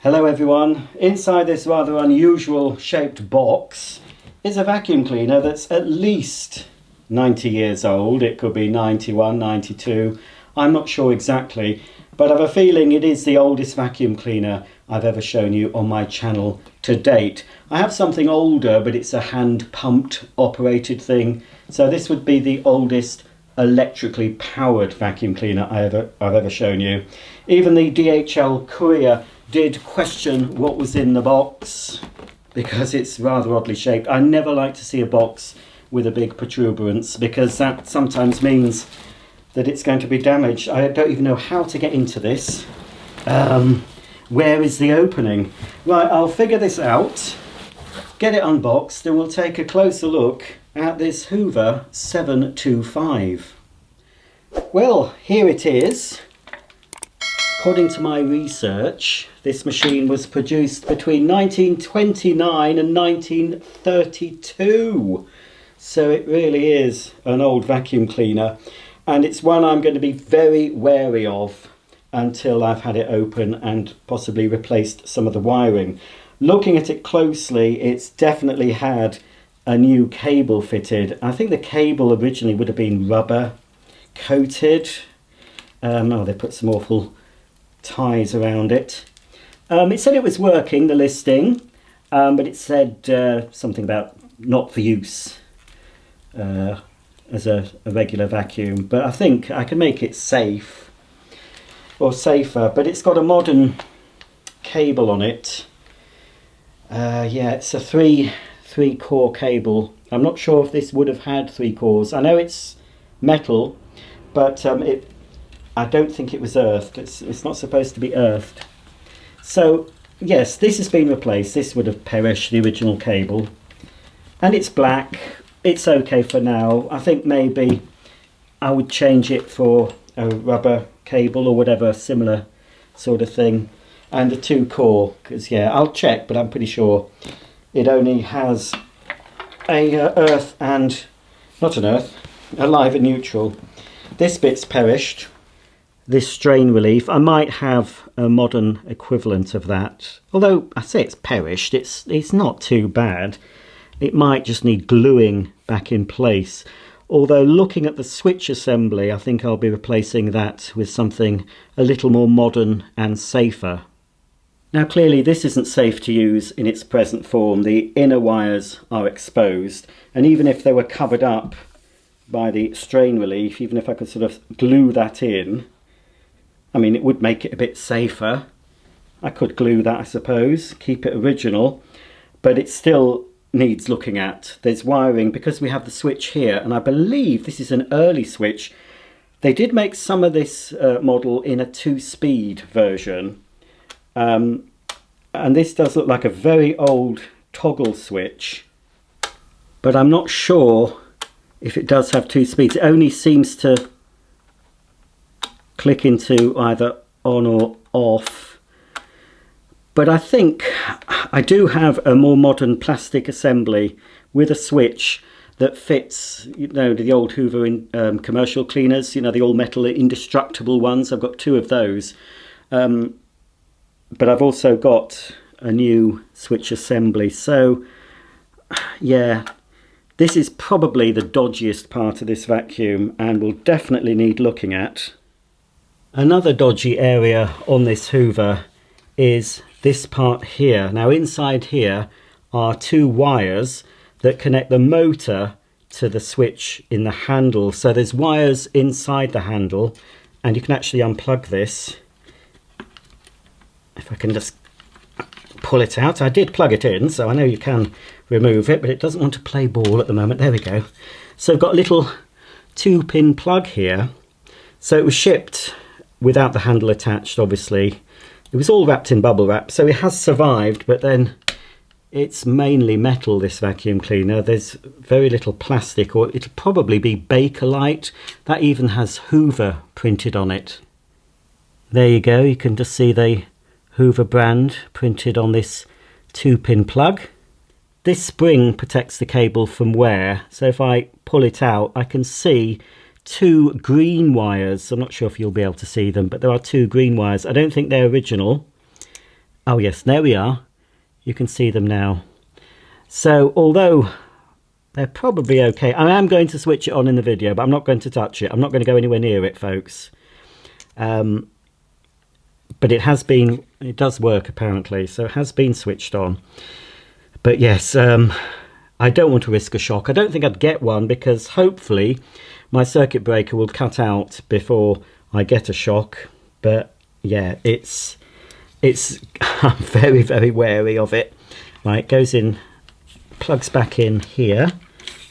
Hello everyone. Inside this rather unusual shaped box is a vacuum cleaner that's at least 90 years old. It could be 91, 92. I'm not sure exactly, but I have a feeling it is the oldest vacuum cleaner I've ever shown you on my channel to date. I have something older, but it's a hand pumped operated thing. So this would be the oldest electrically powered vacuum cleaner I've ever shown you. Even the DHL courier did question what was in the box because it's rather oddly shaped. I never like to see a box with a big protuberance because that sometimes means that it's going to be damaged. I don't even know how to get into this. Where is the opening? Right, I'll figure this out, get it unboxed, and we'll take a closer look at this Hoover 725. Well, here it is. According to my research, this machine was produced between 1929 and 1932. So it really is an old vacuum cleaner, and it's one I'm going to be very wary of until I've had it open and possibly replaced some of the wiring. Looking at it closely, it's definitely had a new cable fitted. I think the cable originally would have been rubber coated. Oh, they put some awful ties around it. It said it was working, the listing, but it said something about not for use as a regular vacuum. But I think I can make it safe or safer. But it's got a modern cable on it. Yeah, it's a three core cable. I'm not sure if this would have had 3 cores. I know it's metal, but I don't think it was earthed. It's not supposed to be earthed. So yes, this has been replaced. This would have perished, the original cable. And it's black. It's okay for now. I think maybe I would change it for a rubber cable or whatever similar sort of thing. And a 2 core, because yeah, I'll check, but I'm pretty sure it only has a earth and, not an earth, a live and neutral. This bit's perished. This strain relief, I might have a modern equivalent of that. Although I say it's perished, it's not too bad. It might just need gluing back in place. Although looking at the switch assembly, I think I'll be replacing that with something a little more modern and safer. Now clearly this isn't safe to use in its present form. The inner wires are exposed, and even if they were covered up by the strain relief, even if I could sort of glue that in, I mean, it would make it a bit safer. I could glue that, I suppose, keep it original, but it still needs looking at. There's wiring, because we have the switch here, and I believe this is an early switch. They did make some of this model in a 2-speed version, and this does look like a very old toggle switch, but I'm not sure if it does have 2 speeds. It only seems to click into either on or off. But I think I do have a more modern plastic assembly with a switch that fits, you know, the old Hoover commercial cleaners, you know, the all metal indestructible ones. I've got 2 of those. But I've also got a new switch assembly. So yeah, this is probably the dodgiest part of this vacuum and will definitely need looking at. Another dodgy area on this Hoover is this part here. Now inside here are 2 wires that connect the motor to the switch in the handle. So there's wires inside the handle, and you can actually unplug this. If I can just pull it out. I did plug it in, so I know you can remove it, but it doesn't want to play ball at the moment. There we go. So I've got a little 2-pin plug here. So it was shipped without the handle attached, obviously. It was all wrapped in bubble wrap, so it has survived, but then it's mainly metal, this vacuum cleaner. There's very little plastic, or it'll probably be Bakelite. That even has Hoover printed on it. There you go, you can just see the Hoover brand printed on this 2-pin plug. This spring protects the cable from wear, so if I pull it out, I can see 2 green wires. I'm not sure if you'll be able to see them, but there are 2 green wires. I don't think they're original. Oh yes, there we are. You can see them now. So although they're probably okay, I am going to switch it on in the video, but I'm not going to touch it. I'm not going to go anywhere near it, folks. But it does work apparently, so it has been switched on. But yes, I don't want to risk a shock. I don't think I'd get one because hopefully my circuit breaker will cut out before I get a shock. But yeah, I'm very, very wary of it. Right, it goes in, plugs back in here.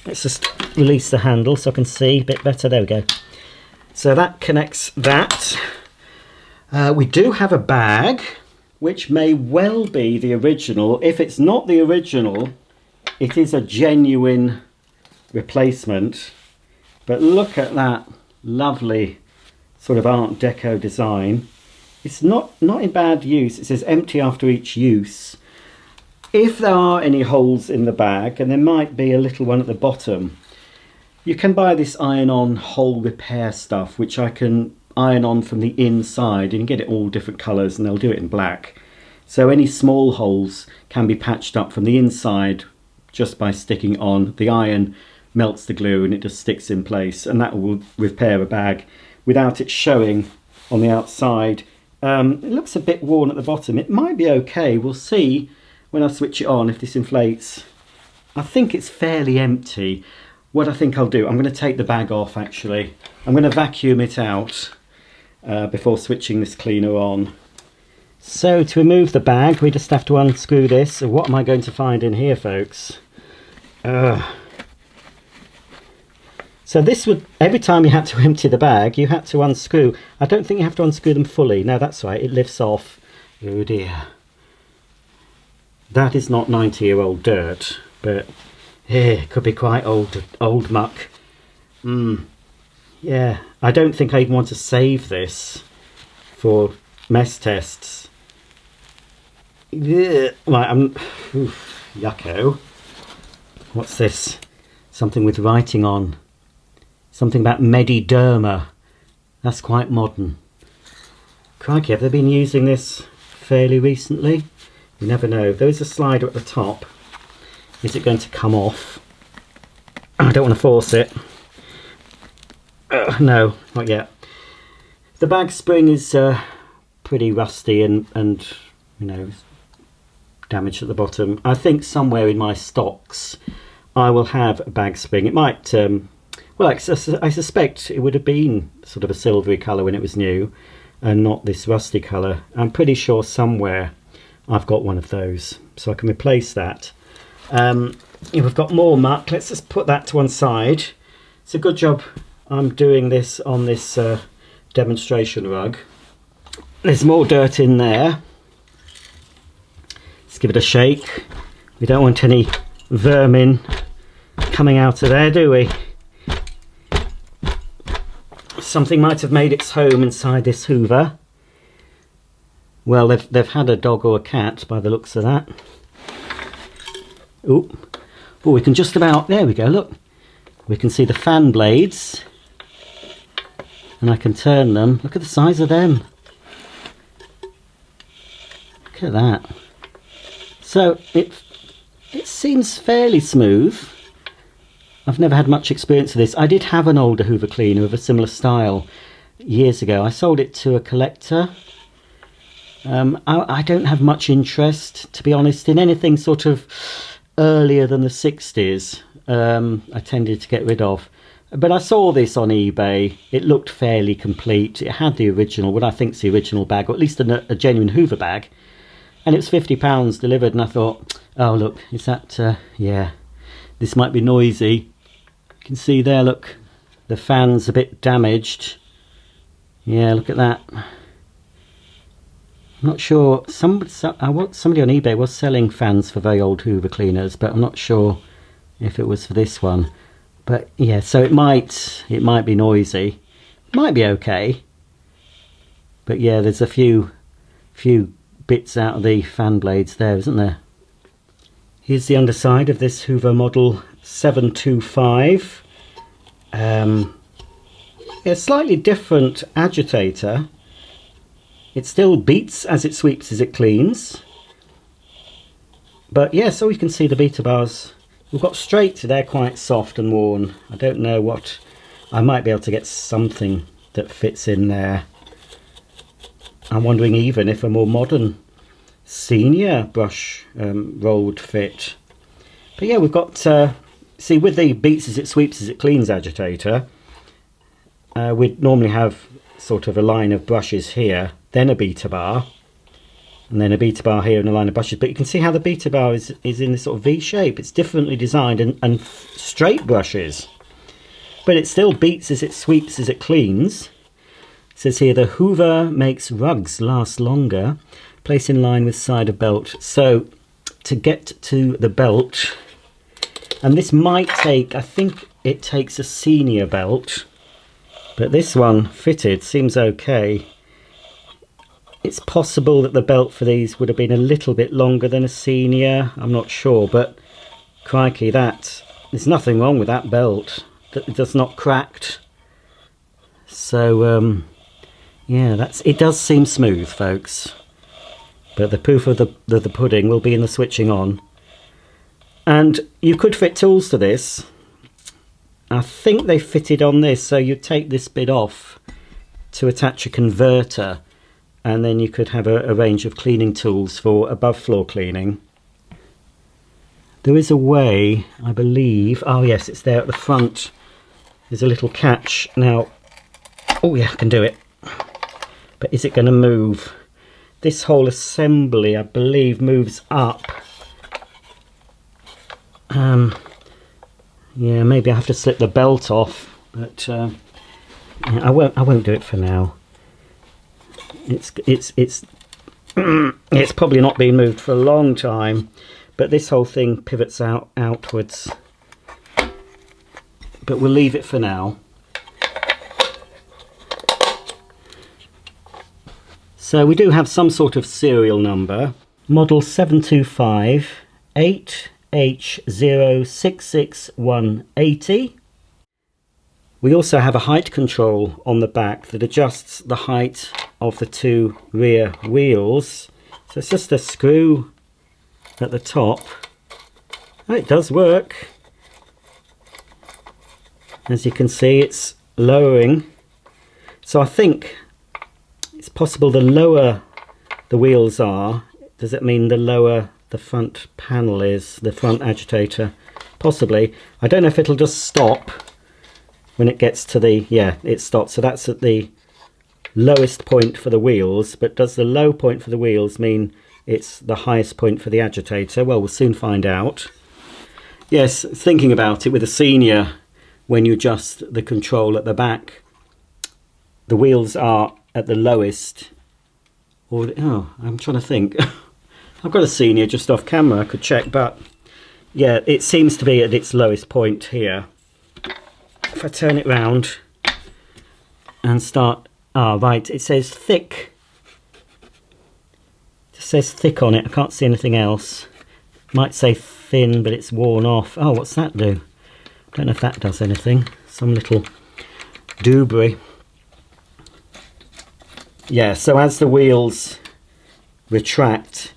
Let's just release the handle so I can see a bit better. There we go. So that connects that. We do have a bag, which may well be the original. If it's not the original, it is a genuine replacement. But look at that lovely sort of Art Deco design. It's not in bad use. It says empty after each use. If there are any holes in the bag, and there might be a little one at the bottom, you can buy this iron-on hole repair stuff, which I can iron on from the inside. You can get it all different colours, and they'll do it in black. So any small holes can be patched up from the inside just by sticking on. The iron melts the glue and it just sticks in place, and that will repair a bag without it showing on the outside. It looks a bit worn at the bottom. It might be okay. We'll see when I switch it on if this inflates. I think it's fairly empty. What I think I'll do, I'm going to take the bag off actually. I'm going to vacuum it out before switching this cleaner on. So to remove the bag, we just have to unscrew this. So what am I going to find in here, folks? So this would, every time you had to empty the bag, you had to unscrew. I don't think you have to unscrew them fully. No, that's right, it lifts off. Oh dear. That is not 90-year-old dirt, but it could be quite old muck. Yeah, I don't think I even want to save this for mess tests. Yeah. Right, yucko. What's this? Something with writing on. Something about Mediderma. That's quite modern. Crikey, have they been using this fairly recently? You never know. There is a slider at the top. Is it going to come off? I don't want to force it. No, not yet. The bag spring is pretty rusty and you know, damaged at the bottom. I think somewhere in my stocks I will have a bag spring. It might, well, I suspect it would have been sort of a silvery colour when it was new and not this rusty colour. I'm pretty sure somewhere I've got one of those, so I can replace that. We've got more muck. Let's just put that to one side. It's a good job I'm doing this on this demonstration rug. There's more dirt in there. Let's give it a shake. We don't want any vermin coming out of there, do we? Something might have made its home inside this Hoover. Well, they've had a dog or a cat by the looks of that. Oh, we can just about, there we go, look. We can see the fan blades. And I can turn them. Look at the size of them. Look at that. So it seems fairly smooth. I've never had much experience of this. I did have an older Hoover cleaner of a similar style years ago. I sold it to a collector. I don't have much interest, to be honest, in anything sort of earlier than the 60s. I tended to get rid of. But I saw this on eBay. It looked fairly complete. It had the original, what I think is the original bag, or at least a genuine Hoover bag. And it was £50 delivered, and I thought, oh look, is that, yeah, this might be noisy. You can see there, look, the fan's a bit damaged. Yeah, look at that. I'm not sure, somebody on eBay was selling fans for very old Hoover cleaners, but I'm not sure if it was for this one. But yeah, so it might be noisy. Might be okay. But yeah, there's a few bits out of the fan blades there, isn't there? Here's the underside of this Hoover model 725. A slightly different agitator. It still beats as it sweeps as it cleans. But yeah, so you can see the beta bars. We've got straight, they're quite soft and worn. I don't know what, I might be able to get something that fits in there. I'm wondering even if a more modern senior brush roll would fit. But yeah, we've got, see, with the beats as it sweeps as it cleans agitator, we'd normally have sort of a line of brushes here, then a beta bar, and then a beta bar here and a line of brushes. But you can see how the beta bar is in this sort of V shape. It's differently designed, and straight brushes. But it still beats as it sweeps as it cleans. It says here, the Hoover makes rugs last longer. Place in line with side of belt. So to get to the belt, and this might take, I think it takes a senior belt, but this one fitted seems okay. It's possible that the belt for these would have been a little bit longer than a senior. I'm not sure, but crikey, there's nothing wrong with that belt. That's not cracked. So yeah, it does seem smooth, folks. But the proof of the pudding will be in the switching on. And you could fit tools to this. I think they fitted on this, so you take this bit off to attach a converter, and then you could have a range of cleaning tools for above floor cleaning. There is a way, I believe, oh yes, it's there at the front. There's a little catch. Now, oh yeah, I can do it. But is it going to move? This whole assembly, I believe, moves up. Yeah, maybe I have to slip the belt off, but yeah, I won't do it for now. It's it's probably not been moved for a long time, but this whole thing pivots outwards. But we'll leave it for now. So we do have some sort of serial number. Model 725 8H066180. We also have a height control on the back that adjusts the height of the two rear wheels. So it's just a screw at the top. Oh, it does work. As you can see, it's lowering. So I think it's possible the lower the wheels are, does it mean the lower the front panel is, the front agitator? Possibly. I don't know if it'll just stop when it gets to the, yeah, it stops. So that's at the lowest point for the wheels, but does the low point for the wheels mean it's the highest point for the agitator? Well, we'll soon find out. Yes, thinking about it, with a senior, when you adjust the control at the back, the wheels are at the lowest, or, oh, I'm trying to think. I've got a senior just off camera, I could check, but yeah, it seems to be at its lowest point here. If I turn it round and start, right, it says thick. It says thick on it, I can't see anything else. Might say thin, but it's worn off. Oh, what's that do? Don't know if that does anything. Some little doobry. Yeah, so as the wheels retract,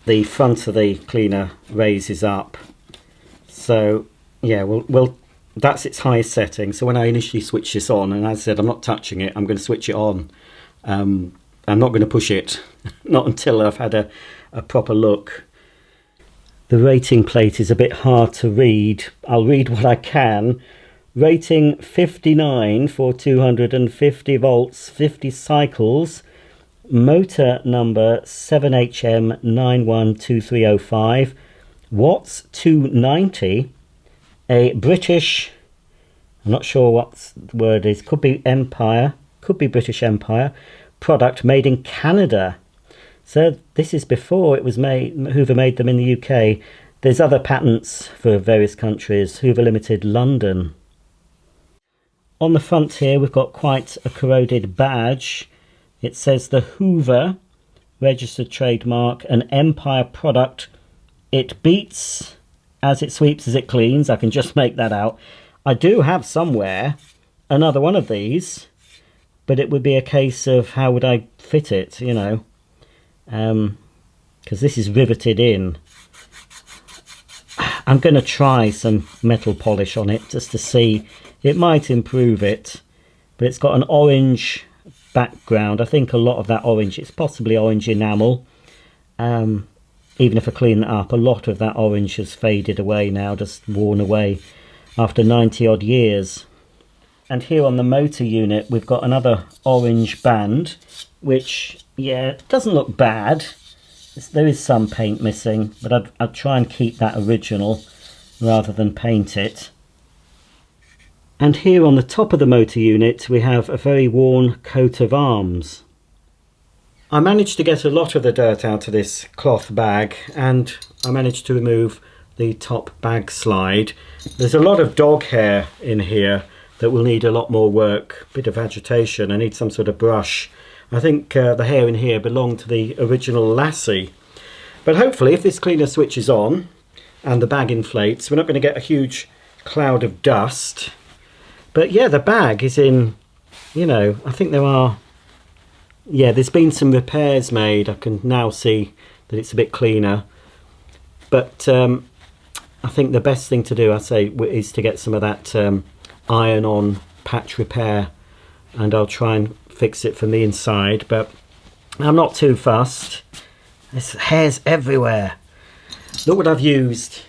the front of the cleaner raises up. So yeah, well, that's its highest setting. So when I initially switch this on, and as I said, I'm not touching it, I'm going to switch it on. I'm not going to push it, not until I've had a proper look. The rating plate is a bit hard to read. I'll read what I can. Rating 59 for 250 volts, 50 cycles. Motor number 7HM912305. Watts 290. A British, I'm not sure what the word is, could be Empire, could be British Empire, product made in Canada. So this is before it was made, Hoover made them in the UK. There's other patents for various countries. Hoover Limited, London. On the front here, we've got quite a corroded badge. It says the Hoover, registered trademark, an Empire product. It beats as it sweeps as it cleans. I can just make that out. I do have somewhere another one of these, but it would be a case of how would I fit it, you know. because this is riveted in. I'm going to try some metal polish on it just to see. It might improve it, but it's got an orange background. I think a lot of that orange, it's possibly orange enamel. Even if I clean it up, a lot of that orange has faded away now, just worn away after 90 odd years. And here on the motor unit we've got another orange band, which, yeah, doesn't look bad. There is some paint missing, but I'd try and keep that original rather than paint it. And here on the top of the motor unit we have a very worn coat of arms. I managed to get a lot of the dirt out of this cloth bag, and I managed to remove the top bag slide. There's a lot of dog hair in here that will need a lot more work, a bit of agitation. I need some sort of brush. I think the hair in here belonged to the original Lassie. But hopefully if this cleaner switches on and the bag inflates, we're not going to get a huge cloud of dust. But yeah, the bag is in, you know, I think there are, yeah, there's been some repairs made. I can now see that it's a bit cleaner. But I think the best thing to do, I say, is to get some of that iron-on patch repair, and I'll try and fix it from the inside, but I'm not too fussed. There's hairs everywhere. Look what I've used.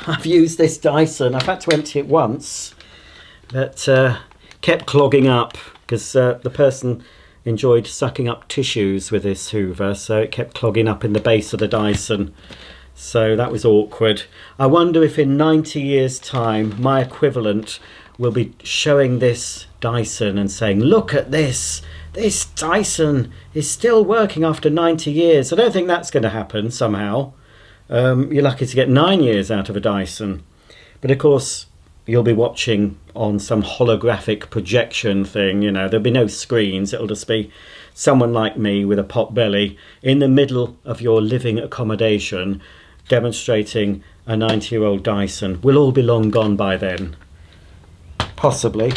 I've used this Dyson. I've had to empty it once, but kept clogging up because the person enjoyed sucking up tissues with this Hoover, so it kept clogging up in the base of the Dyson. So that was awkward. I wonder if in 90 years' time my equivalent will be showing this Dyson and saying, look at this. This Dyson is still working after 90 years. I don't think that's going to happen somehow. You're lucky to get 9 years out of a Dyson. But of course, you'll be watching on some holographic projection thing. You know, there'll be no screens. It'll just be someone like me with a pot belly in the middle of your living accommodation demonstrating a 90-year-old Dyson. We'll all be long gone by then. Possibly.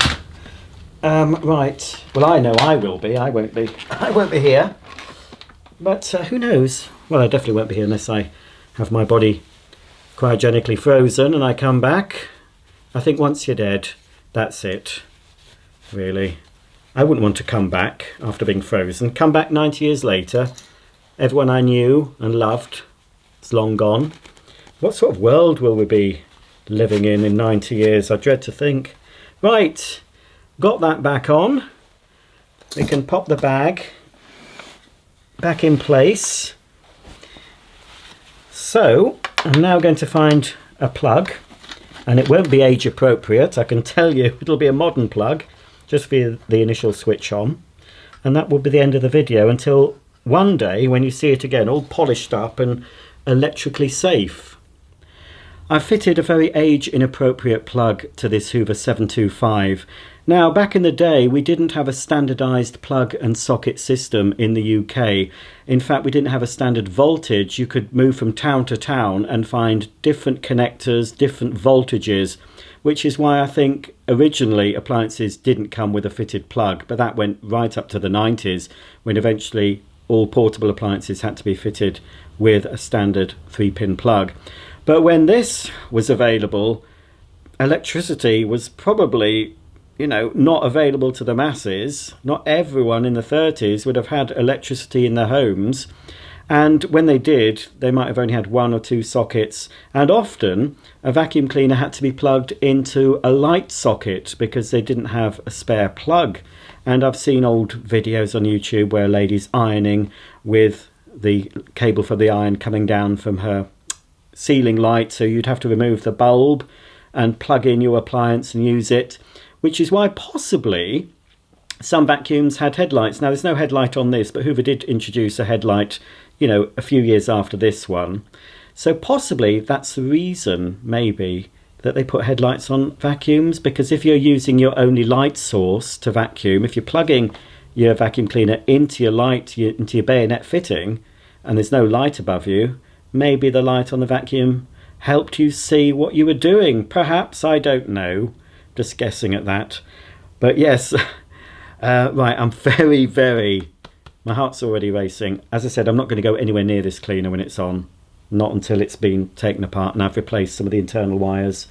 Right. Well, I know I will be. I won't be. I won't be here. But who knows? Well, I definitely won't be here unless I have my body cryogenically frozen and I come back. I think once you're dead, that's it. Really. I wouldn't want to come back after being frozen. Come back 90 years later. Everyone I knew and loved is long gone. What sort of world will we be living in 90 years? I dread to think. Right. Got that back on. We can pop the bag back in place. So I'm now going to find a plug, and it won't be age appropriate, I can tell you. It'll be a modern plug, just for the initial switch on, and that will be the end of the video until one day when you see it again all polished up and electrically safe. I've fitted a very age inappropriate plug to this Hoover 725. Now, back in the day, we didn't have a standardised plug and socket system in the UK. In fact, we didn't have a standard voltage. You could move from town to town and find different connectors, different voltages, which is why I think originally appliances didn't come with a fitted plug, but that went right up to the 90s when eventually all portable appliances had to be fitted with a standard 3-pin plug. But when this was available, electricity was probably, you know, not available to the masses. Not everyone in the 30s would have had electricity in their homes. And when they did, they might have only had 1 or 2 sockets. And often a vacuum cleaner had to be plugged into a light socket because they didn't have a spare plug. And I've seen old videos on YouTube where a lady's ironing with the cable for the iron coming down from her ceiling light. So you'd have to remove the bulb and plug in your appliance and use it. Which is why possibly some vacuums had headlights. Now, there's no headlight on this, but Hoover did introduce a headlight, you know, a few years after this one. So possibly that's the reason, maybe, that they put headlights on vacuums. Because if you're using your only light source to vacuum, if you're plugging your vacuum cleaner into your light, into your bayonet fitting, and there's no light above you, maybe the light on the vacuum helped you see what you were doing. Perhaps, I don't know. Just guessing at that. But yes, right, I'm very, very My heart's already racing. As I said, I'm not going to go anywhere near this cleaner when it's on. Not until it's been taken apart and I've replaced some of the internal wires,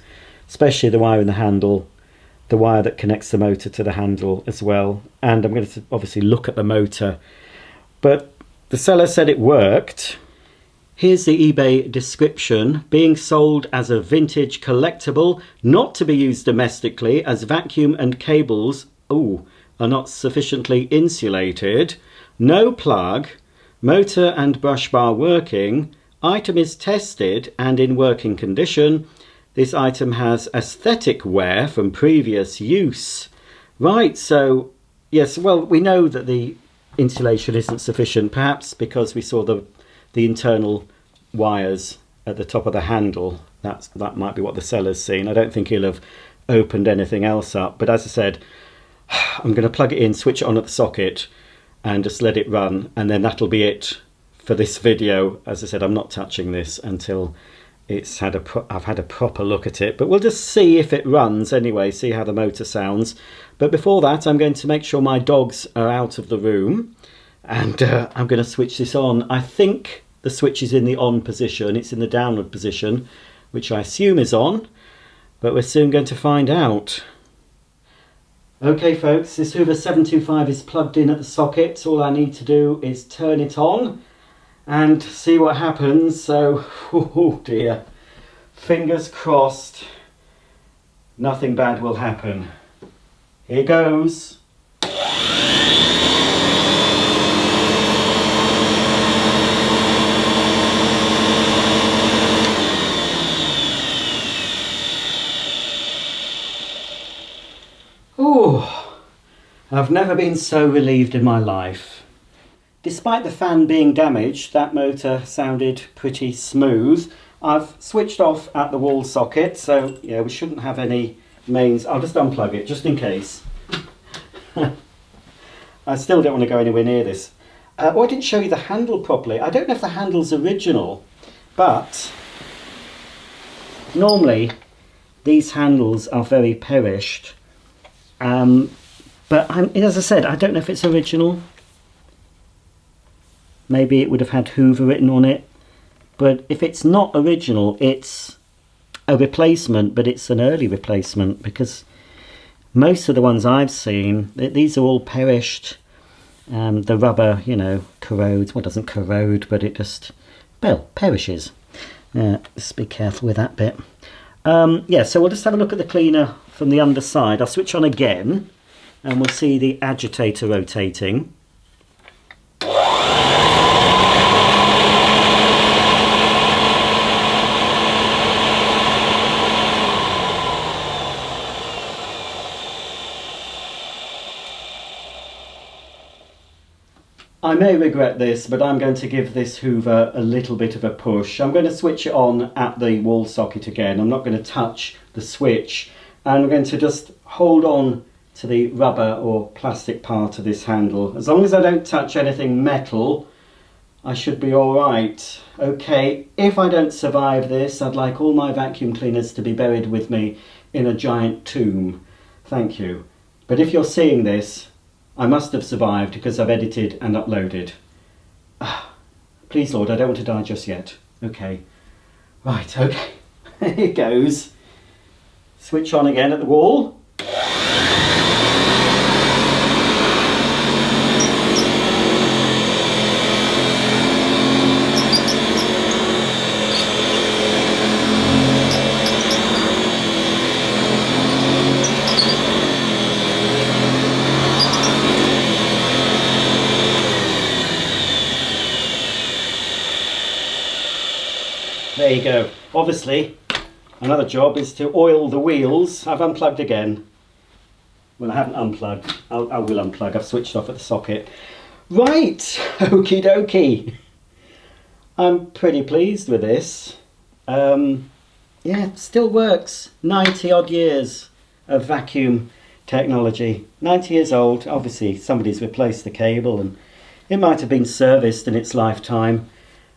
especially the wire in the handle, the wire that connects the motor to the handle as well. And I'm going to obviously look at the motor. But the seller said it worked. Here's the eBay description. Being sold as a vintage collectible, not to be used domestically, as vacuum and cables are not sufficiently insulated. No plug. Motor and brush bar working. Item is tested and in working condition. This item has aesthetic wear from previous use. Right, so yes, well, we know that the insulation isn't sufficient, perhaps because we saw the internal wires at the top of the handle. That might be what the seller's seen. I don't think he'll have opened anything else up, but as I said, I'm going to plug it in, switch it on at the socket and just let it run, and then that'll be it for this video. As I said, I'm not touching this until it's I've had a proper look at it, but we'll just see if it runs anyway, see how the motor sounds. But before that, I'm going to make sure my dogs are out of the room, and I'm going to switch this on. I think the switch is in the on position. It's in the downward position, which I assume is on, but we're soon going to find out. Okay folks, this Hoover 725 is plugged in at the socket. All I need to do is turn it on and see what happens. So, oh dear, fingers crossed nothing bad will happen. Here goes. Oh, I've never been so relieved in my life. Despite the fan being damaged, that motor sounded pretty smooth. I've switched off at the wall socket, so yeah, we shouldn't have any mains. I'll just unplug it just in case. I still don't want to go anywhere near this. I didn't show you the handle properly. I don't know if the handle's original, but normally these handles are very perished. But as I said, I don't know if it's original. Maybe it would have had Hoover written on it. But if it's not original, it's a replacement, but it's an early replacement, because most of the ones I've seen, these are all perished. The rubber, you know, corrodes. Well, it doesn't corrode, but it just, well, perishes. Just be careful with that bit. Yeah, so we'll just have a look at the cleaner from the underside. I'll switch on again, and we'll see the agitator rotating. I may regret this, but I'm going to give this Hoover a little bit of a push. I'm going to switch it on at the wall socket again. I'm not going to touch the switch. And I'm going to just hold on to the rubber or plastic part of this handle. As long as I don't touch anything metal, I should be all right. Okay, if I don't survive this, I'd like all my vacuum cleaners to be buried with me in a giant tomb. Thank you. But if you're seeing this, I must have survived because I've edited and uploaded. Please, Lord, I don't want to die just yet. Okay. Right, okay. Here it goes. Switch on again at the wall. There you go. Obviously, another job is to oil the wheels. I've unplugged again. Well, I haven't unplugged. I will unplug. I've switched off at the socket. Right, okie dokie. I'm pretty pleased with this. Yeah, still works. 90 odd years of vacuum technology. 90 years old. Obviously, somebody's replaced the cable and it might have been serviced in its lifetime.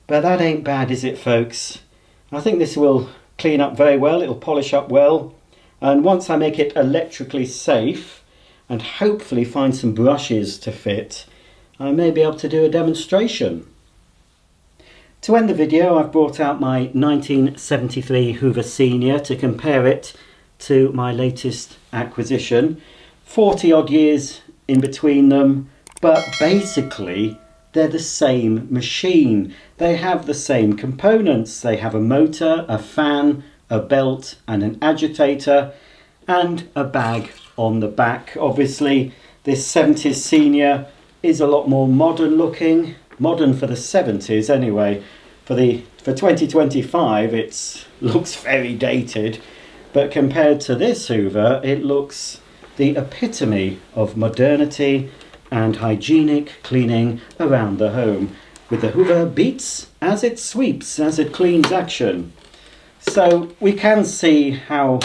But that ain't bad, is it, folks? I think this will clean up very well. It'll polish up well. And once I make it electrically safe and hopefully find some brushes to fit, I may be able to do a demonstration. To end the video, I've brought out my 1973 Hoover Senior to compare it to my latest acquisition. 40 odd years in between them, but basically they're the same machine. They have the same components. They have a motor, a fan, a belt and an agitator and a bag on the back. Obviously this 70s Senior is a lot more modern looking, modern for the 70s anyway. For 2025 it looks very dated, but compared to this Hoover it looks the epitome of modernity and hygienic cleaning around the home, with the Hoover beats as it sweeps, as it cleans action. So we can see how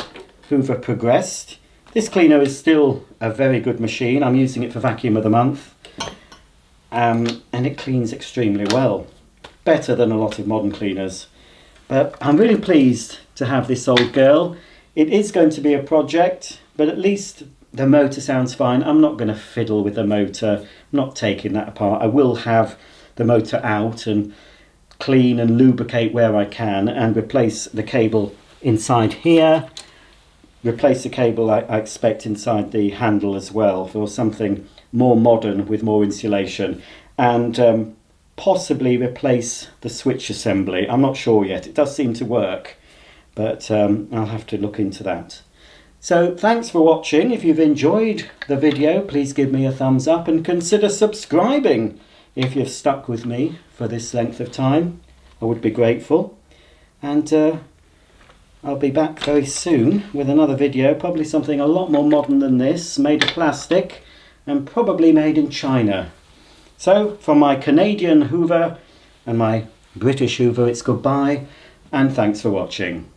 Hoover progressed. This cleaner is still a very good machine. I'm using it for vacuum of the month, and it cleans extremely well, better than a lot of modern cleaners. But I'm really pleased to have this old girl. It is going to be a project, but at least the motor sounds fine. I'm not going to fiddle with the motor. I'm not taking that apart. I will have the motor out and clean and lubricate where I can and replace the cable inside here. Replace the cable I expect inside the handle as well for something more modern with more insulation. And possibly replace the switch assembly. I'm not sure yet. It does seem to work, but I'll have to look into that. So thanks for watching. If you've enjoyed the video, please give me a thumbs up and consider subscribing if you've stuck with me for this length of time. I would be grateful. And I'll be back very soon with another video, probably something a lot more modern than this, made of plastic and probably made in China. So from my Canadian Hoover and my British Hoover, it's goodbye and thanks for watching.